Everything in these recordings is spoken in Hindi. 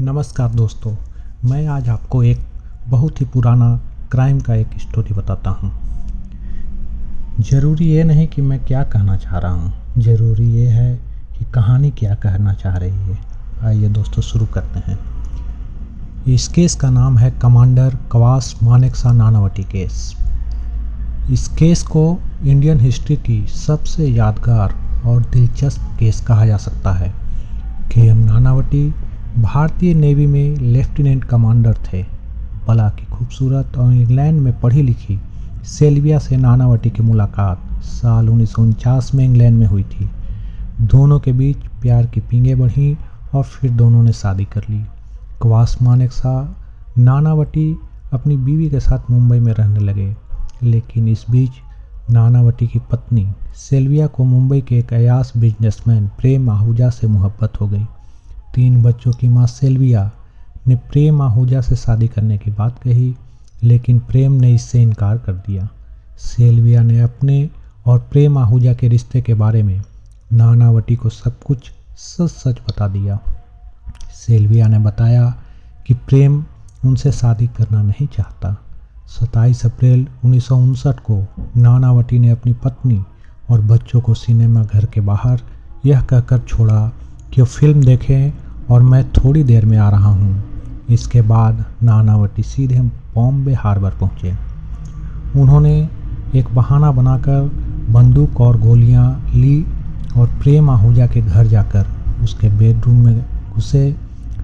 नमस्कार दोस्तों, मैं आज आपको एक बहुत ही पुराना क्राइम का एक स्टोरी बताता हूँ। ज़रूरी ये नहीं कि मैं क्या कहना चाह रहा हूँ, ज़रूरी ये है कि कहानी क्या कहना चाह रही है। आइए दोस्तों शुरू करते हैं। इस केस का नाम है कमांडर कवास मानेकशॉ नानावटी केस। इस केस को इंडियन हिस्ट्री की सबसे यादगार और दिलचस्प केस कहा जा सकता है। के.एम. नानावटी भारतीय नेवी में लेफ्टिनेंट कमांडर थे। बला की खूबसूरत और इंग्लैंड में पढ़ी लिखी सेल्विया से नानावटी की मुलाकात साल 1949 में इंग्लैंड में हुई थी। दोनों के बीच प्यार की पींगें बढ़ीं और फिर दोनों ने शादी कर ली। कवास मानेकशॉ नानावटी अपनी बीवी के साथ मुंबई में रहने लगे, लेकिन इस बीच नानावटी की पत्नी सेल्विया को मुंबई के एक अयास बिजनेसमैन प्रेम आहूजा से मोहब्बत हो गई। 3 बच्चों की मां सेल्विया ने प्रेम आहूजा से शादी करने की बात कही, लेकिन प्रेम ने इससे इनकार कर दिया। सेल्विया ने अपने और प्रेम आहूजा के रिश्ते के बारे में नानावटी को सब कुछ सच सच बता दिया। सेल्विया ने बताया कि प्रेम उनसे शादी करना नहीं चाहता। 27 अप्रैल 1959 को नानावटी ने अपनी पत्नी और बच्चों को सिनेमा घर के बाहर यह कहकर छोड़ा कि वो फिल्म देखें और मैं थोड़ी देर में आ रहा हूँ। इसके बाद नानावटी सीधे बॉम्बे हार्बर पहुँचे। उन्होंने एक बहाना बनाकर बंदूक और गोलियाँ ली और प्रेम आहूजा के घर जाकर उसके बेडरूम में घुसे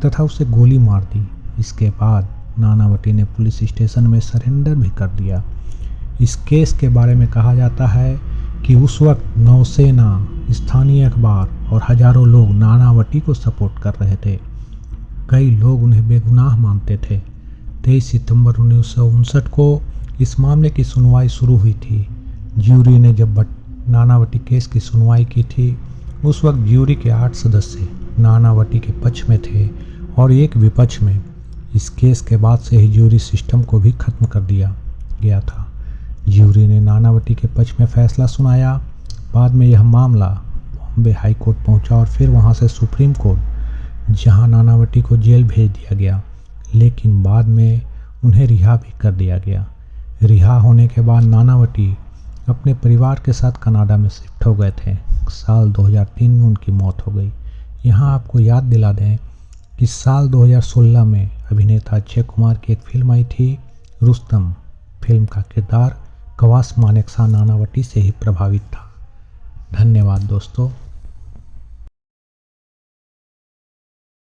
तथा उसे गोली मार दी। इसके बाद नानावटी ने पुलिस स्टेशन में सरेंडर भी कर दिया। इस केस के बारे में कहा जाता है कि उस वक्त नौसेना, स्थानीय अखबार और हजारों लोग नानावटी को सपोर्ट कर रहे थे। कई लोग उन्हें बेगुनाह मानते थे। 23 सितंबर 1959 को इस मामले की सुनवाई शुरू हुई थी। ज्यूरी ने जब नानावटी केस की सुनवाई की थी, उस वक्त ज्यूरी के 8 सदस्य नानावटी के पक्ष में थे और एक विपक्ष में। इस केस के बाद से ही ज्यूरी सिस्टम को भी खत्म कर दिया गया था। ज्यूरी ने नानावटी के पक्ष में फैसला सुनाया। बाद में यह मामला बॉम्बे हाई कोर्ट पहुंचा और फिर वहां से सुप्रीम कोर्ट, जहां नानावटी को जेल भेज दिया गया, लेकिन बाद में उन्हें रिहा भी कर दिया गया। रिहा होने के बाद नानावटी अपने परिवार के साथ कनाडा में शिफ्ट हो गए थे। साल 2003 में उनकी मौत हो गई। यहाँ आपको याद दिला दें कि साल 2016 में अभिनेता अक्षय कुमार की एक फिल्म आई थी रुस्तम। फिल्म का किरदार कवास मानेकशॉ नानावटी से ही प्रभावित था। धन्यवाद दोस्तों।